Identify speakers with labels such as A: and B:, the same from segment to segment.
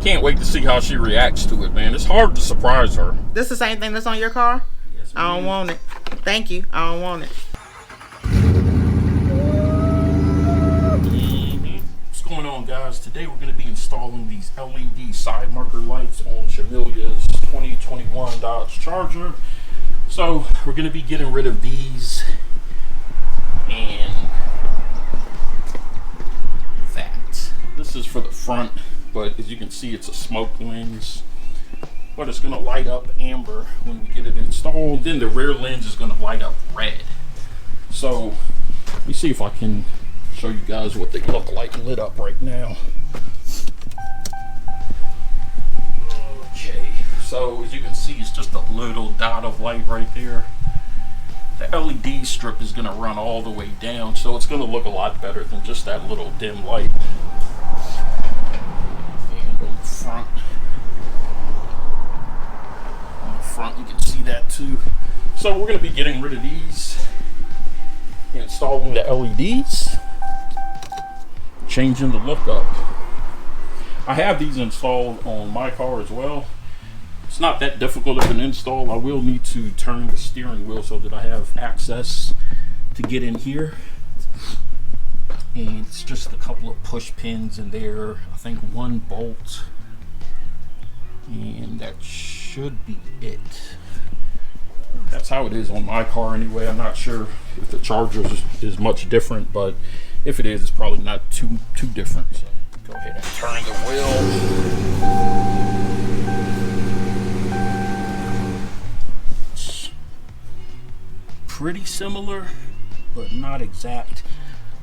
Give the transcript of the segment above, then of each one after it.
A: Can't wait to see how she reacts to it, man. It's hard to surprise her.
B: This the same thing that's on your car?
A: Yes,
B: I don't want it. Thank you. I don't want it.
A: What's going on, guys? Today we're going to be installing these LED side marker lights on Shamilia's 2021 Dodge Charger. So we're going to be getting rid of these and that. This is for the front, but as you can see, it's a smoke lens. But it's going to light up amber when we get it installed. And then the rear lens is going to light up red. So let me see if I can show you guys what they look like lit up right now. Okay, so as you can see, it's just a little dot of light right there. The LED strip is going to run all the way down, so it's going to look a lot better than just that little dim light. And on the front, you can see that too. So we're going to be getting rid of these, installing the LEDs, changing the look up. I have these installed on my car as well. It's not that difficult of an install. I will need to turn the steering wheel so that I have access to get in here. And it's just a couple of push pins in there. I think one bolt. And that should be it. That's how it is on my car anyway. I'm not sure if the Charger is much different, but if it is, it's probably not too different. So go ahead and turn the wheel. It's pretty similar, but not exact.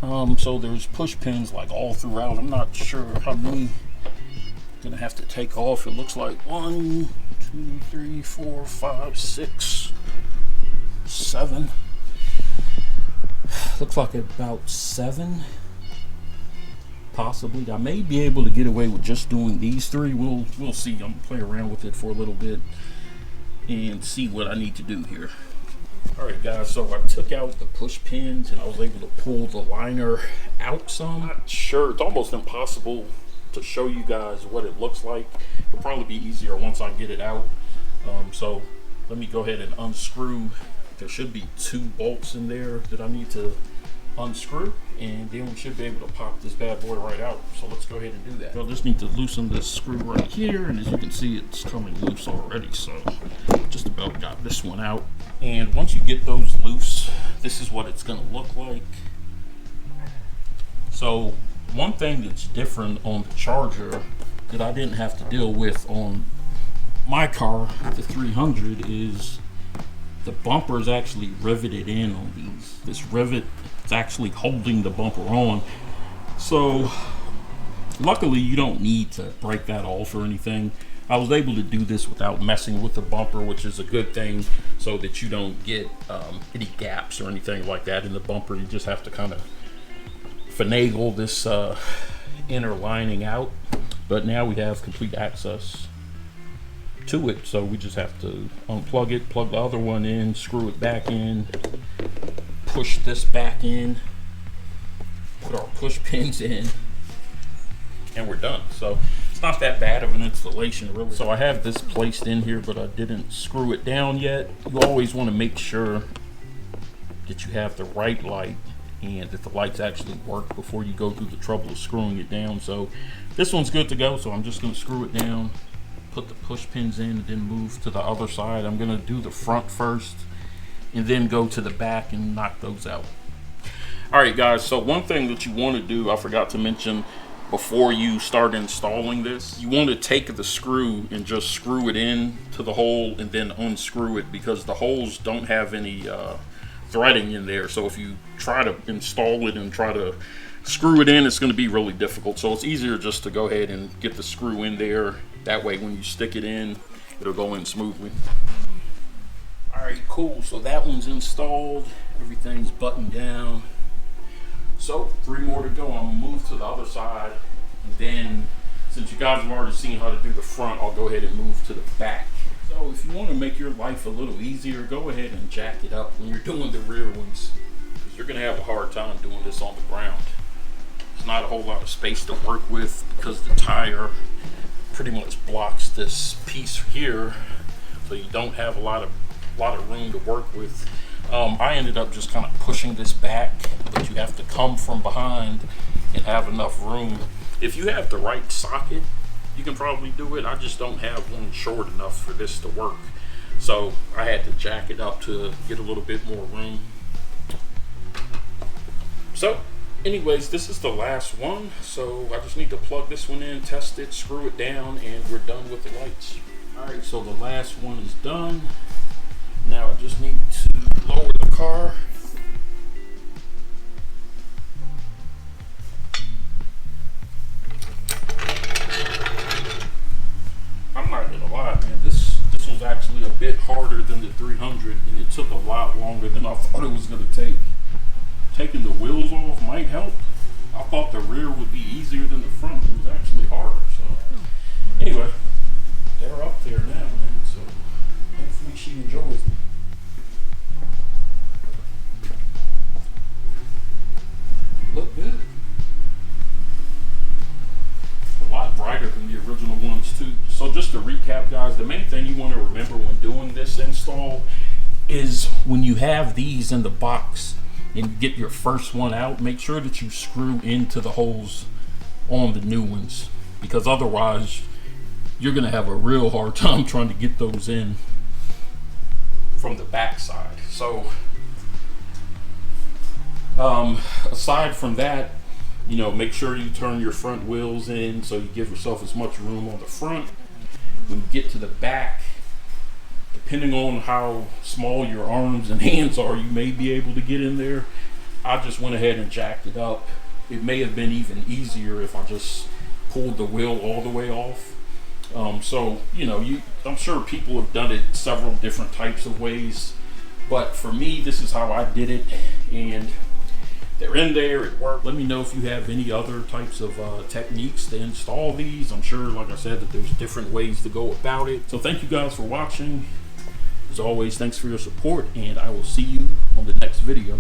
A: So there's push pins like all throughout. I'm not sure how many I'm gonna have to take off. It looks like 1, 2, 3, 4, 5, 6, 7. Looks like about 7, possibly. I may be able to get away with just doing these 3. We'll see. I'm gonna play around with it for a little bit and see what I need to do here. All right, guys. So I took out the push pins and I was able to pull the liner out some. I'm not sure. It's almost impossible to show you guys what it looks like. It'll probably be easier once I get it out. So let me go ahead and unscrew. There should be 2 bolts in there that I need to unscrew, and then we should be able to pop this bad boy right out. So let's go ahead and do that. I'll just need to loosen this screw right here, and as you can see, it's coming loose already. So just about got this one out. And once you get those loose, this is what it's gonna look like. So one thing that's different on the Charger that I didn't have to deal with on my car, the 300, is the bumper is actually riveted in on these. This rivet is actually holding the bumper on. So luckily you don't need to break that off or anything. I was able to do this without messing with the bumper, which is a good thing, so that you don't get any gaps or anything like that in the bumper. You just have to kind of finagle this inner lining out, but now we have complete access to it, so we just have to unplug it, plug the other one in, screw it back in, push this back in, put our push pins in, and we're done. So it's not that bad of an installation, really. So I have this placed in here, but I didn't screw it down yet. You always want to make sure that you have the right light and that the lights actually work before you go through the trouble of screwing it down. So this one's good to go, so I'm just going to screw it down, put the push pins in, and then move to the other side. I'm going to do the front first and then go to the back and knock those out. All right, guys, so one thing that you want to do, I forgot to mention before you start installing this, you want to take the screw and just screw it in to the hole and then unscrew it, because the holes don't have any threading in there. So if you try to install it and try to screw it in, it's going to be really difficult. So it's easier just to go ahead and get the screw in there. That way when you stick it in, it'll go in smoothly. All right, cool. So that one's installed. Everything's buttoned down. So 3 more to go. I'm gonna move to the other side, and then since you guys have already seen how to do the front, I'll go ahead and move to the back. So if you want to make your life a little easier, go ahead and jack it up when you're doing the rear ones, because you're going to have a hard time doing this on the ground. There's not a whole lot of space to work with because the tire pretty much blocks this piece here, so you don't have a lot of room to work with. I ended up just kind of pushing this back, but you have to come from behind and have enough room. If you have the right socket, you can probably do it. I just don't have one short enough for this to work, so I had to jack it up to get a little bit more room. So anyways, this is the last one, so I just need to plug this one in, test it, screw it down, and we're done with the lights. Alright, so the last one is done. Now I just need to lower the car. I'm not gonna lie, man, this was actually a bit harder than the 300, and it took a lot longer than I thought it was gonna take. Taking the wheels off might help. I thought the rear would be easier than the front. It was actually harder. So anyway, they're up there now, man. So hopefully she enjoys them. Look good. A lot brighter than the original ones too. So just to recap, guys, the main thing you want to remember when doing this install is when you have these in the box and you get your first one out, make sure that you screw into the holes on the new ones, because otherwise you're gonna have a real hard time trying to get those in from the back side. So aside from that, you know, make sure you turn your front wheels in so you give yourself as much room on the front. When you get to the back, depending on how small your arms and hands are, you may be able to get in there. I just went ahead and jacked it up. It may have been even easier if I just pulled the wheel all the way off. So, you know, I'm sure people have done it several different types of ways, but for me, this is how I did it, and they're in there, it worked. Let me know if you have any other types of techniques to install these. I'm sure, like I said, that there's different ways to go about it. So thank you guys for watching. As always, thanks for your support, and I will see you on the next video.